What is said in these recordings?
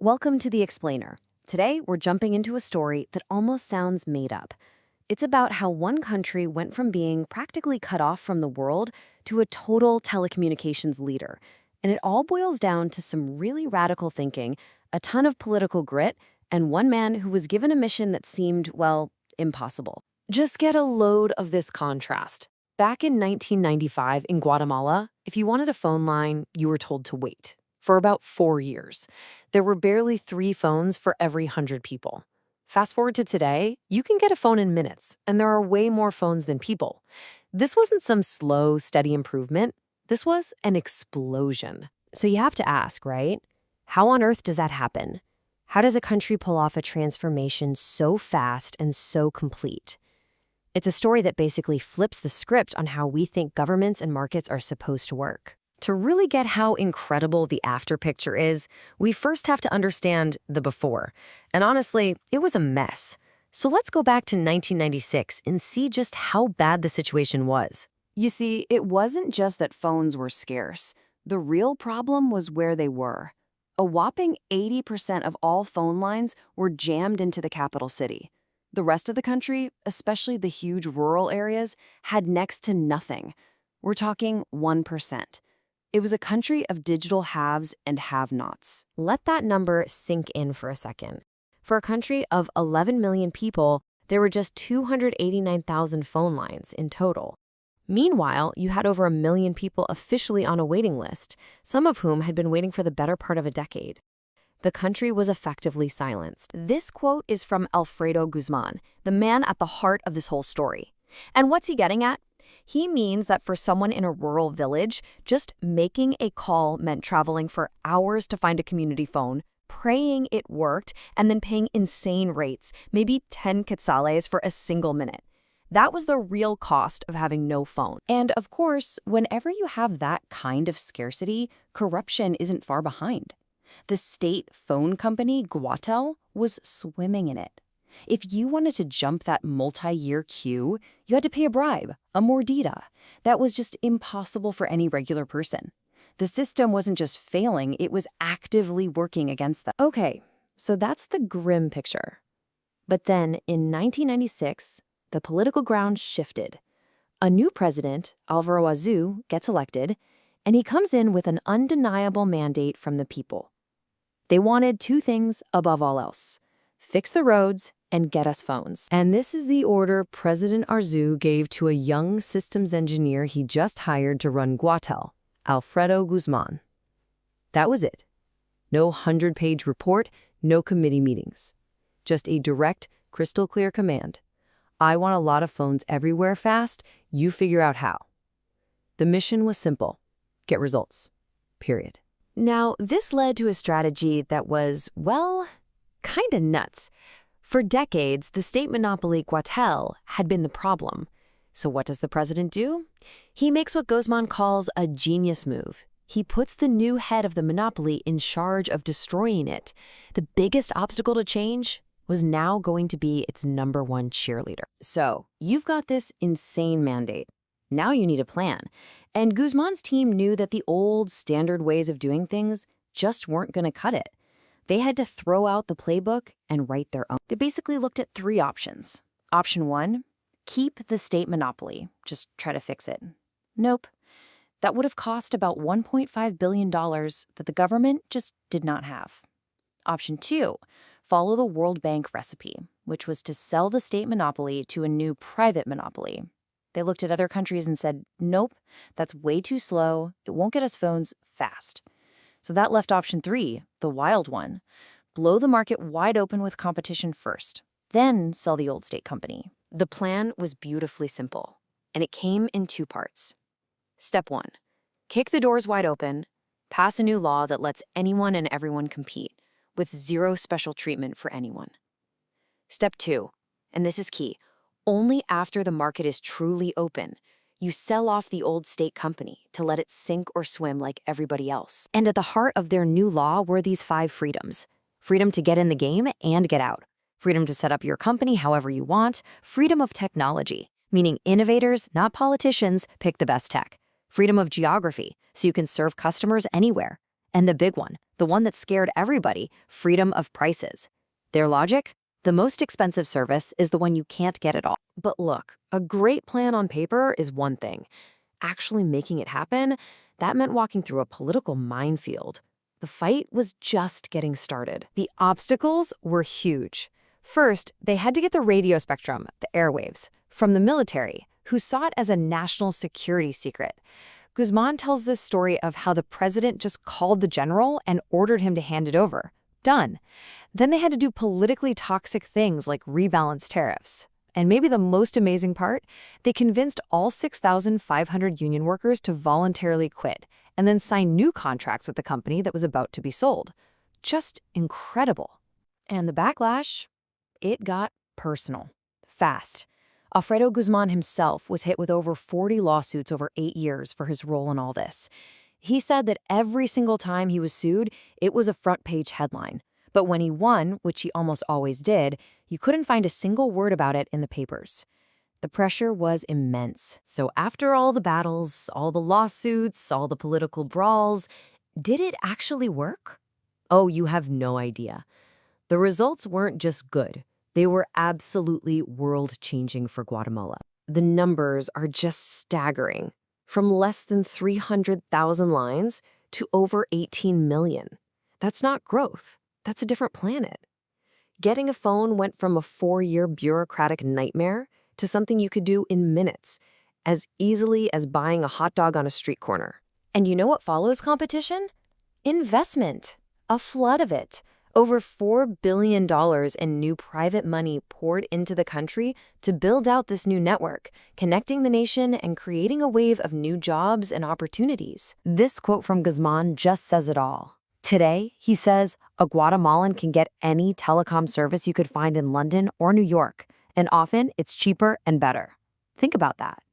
Welcome to The Explainer. Today, we're jumping into a story that almost sounds made up. It's about how one country went from being practically cut off from the world to a total telecommunications leader. And it all boils down to some really radical thinking, a ton of political grit, and one man who was given a mission that seemed, well, impossible. Just get a load of this contrast. Back in 1995 in Guatemala, if you wanted a phone line, you were told to wait. For about 4 years. There were barely 3 phones for every 100 people. Fast forward to today, you can get a phone in minutes, and there are way more phones than people. This wasn't some slow, steady improvement. This was an explosion. So you have to ask, right? How on earth does that happen? How does a country pull off a transformation so fast and so complete? It's a story that basically flips the script on how we think governments and markets are supposed to work. To really get how incredible the after picture is, we first have to understand the before. And honestly, it was a mess. So let's go back to 1996 and see just how bad the situation was. You see, it wasn't just that phones were scarce. The real problem was where they were. A whopping 80% of all phone lines were jammed into the capital city. The rest of the country, especially the huge rural areas, had next to nothing. We're talking 1%. It was a country of digital haves and have-nots. Let that number sink in for a second. For a country of 11 million people, there were just 289,000 phone lines in total. Meanwhile, you had over 1 million people officially on a waiting list, some of whom had been waiting for the better part of a decade. The country was effectively silenced. This quote is from Alfredo Guzman, the man at the heart of this whole story. And what's he getting at? He means that for someone in a rural village, just making a call meant traveling for hours to find a community phone, praying it worked, and then paying insane rates, maybe 10 quetzales for a single minute. That was the real cost of having no phone. And of course, whenever you have that kind of scarcity, corruption isn't far behind. The state phone company, Guatel, was swimming in it. If you wanted to jump that multi-year queue, you had to pay a bribe, a mordida. That was just impossible for any regular person. The system wasn't just failing, it was actively working against them. Okay, so that's the grim picture. But then, in 1996, the political ground shifted. A new president, Alvaro Azu, gets elected, and he comes in with an undeniable mandate from the people. They wanted 2 things above all else: fix the roads and get us phones. And this is the order President Arzu gave to a young systems engineer he just hired to run Guatel, Alfredo Guzman. That was it. No 100-page report, no committee meetings. Just a direct, crystal-clear command. I want a lot of phones everywhere fast, you figure out how. The mission was simple. Get results. Period. Now, this led to a strategy that was, well, kinda nuts. For decades, the state monopoly Guatel had been the problem. So what does the president do? He makes what Guzman calls a genius move. He puts the new head of the monopoly in charge of destroying it. The biggest obstacle to change was now going to be its #1 cheerleader. So you've got this insane mandate. Now you need a plan. And Guzman's team knew that the old, standard ways of doing things just weren't going to cut it. They had to throw out the playbook and write their own. They basically looked at 3 options. Option 1, keep the state monopoly. Just try to fix it. Nope. That would have cost about $1.5 billion that the government just did not have. Option 2, follow the World Bank recipe, which was to sell the state monopoly to a new private monopoly. They looked at other countries and said, nope, that's way too slow. It won't get us phones fast. So that left option 3, the wild one. Blow the market wide open with competition first, then sell the old state company. The plan was beautifully simple, and it came in 2 parts. Step 1, kick the doors wide open, pass a new law that lets anyone and everyone compete, with 0 special treatment for anyone. Step 2, and this is key, only after the market is truly open, you sell off the old state company to let it sink or swim like everybody else. And at the heart of their new law were these 5 freedoms. Freedom to get in the game and get out. Freedom to set up your company however you want. Freedom of technology, meaning innovators, not politicians, pick the best tech. Freedom of geography, so you can serve customers anywhere. And the big one, the one that scared everybody, freedom of prices. Their logic? The most expensive service is the one you can't get at all. But look, a great plan on paper is one thing. Actually making it happen, that meant walking through a political minefield. The fight was just getting started. The obstacles were huge. First, they had to get the radio spectrum, the airwaves, from the military, who saw it as a national security secret. Guzman tells this story of how the president just called the general and ordered him to hand it over. Done. Then they had to do politically toxic things like rebalance tariffs. And maybe the most amazing part, they convinced all 6,500 union workers to voluntarily quit and then sign new contracts with the company that was about to be sold. Just incredible. And the backlash? It got personal. Fast. Alfredo Guzman himself was hit with over 40 lawsuits over 8 years for his role in all this. He said that every single time he was sued, it was a front-page headline. But when he won, which he almost always did, you couldn't find a single word about it in the papers. The pressure was immense. So after all the battles, all the lawsuits, all the political brawls, did it actually work? Oh, you have no idea. The results weren't just good. They were absolutely world-changing for Guatemala. The numbers are just staggering. From less than 300,000 lines to over 18 million. That's not growth. That's a different planet. Getting a phone went from a 4-year bureaucratic nightmare to something you could do in minutes, as easily as buying a hot dog on a street corner. And you know what follows competition? Investment. A flood of it. Over $4 billion in new private money poured into the country to build out this new network, connecting the nation and creating a wave of new jobs and opportunities. This quote from Guzman just says it all. Today, he says, a Guatemalan can get any telecom service you could find in London or New York, and often it's cheaper and better. Think about that.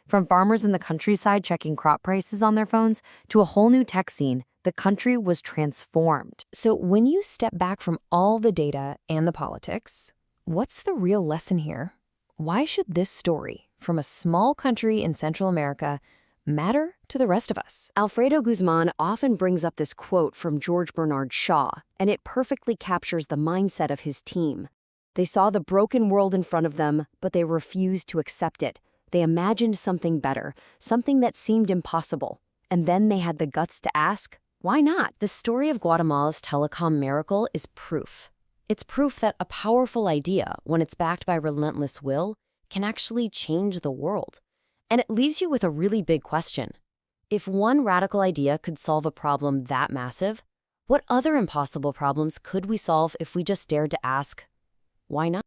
From farmers in the countryside checking crop prices on their phones to a whole new tech scene, the country was transformed. So when you step back from all the data and the politics, what's the real lesson here? Why should this story from a small country in Central America matter to the rest of us? Alfredo Guzman often brings up this quote from George Bernard Shaw, and it perfectly captures the mindset of his team. They saw the broken world in front of them, but they refused to accept it. They imagined something better, something that seemed impossible. And then they had the guts to ask, why not? The story of Guatemala's telecom miracle is proof. It's proof that a powerful idea, when it's backed by relentless will, can actually change the world. And it leaves you with a really big question. If one radical idea could solve a problem that massive, what other impossible problems could we solve if we just dared to ask, why not?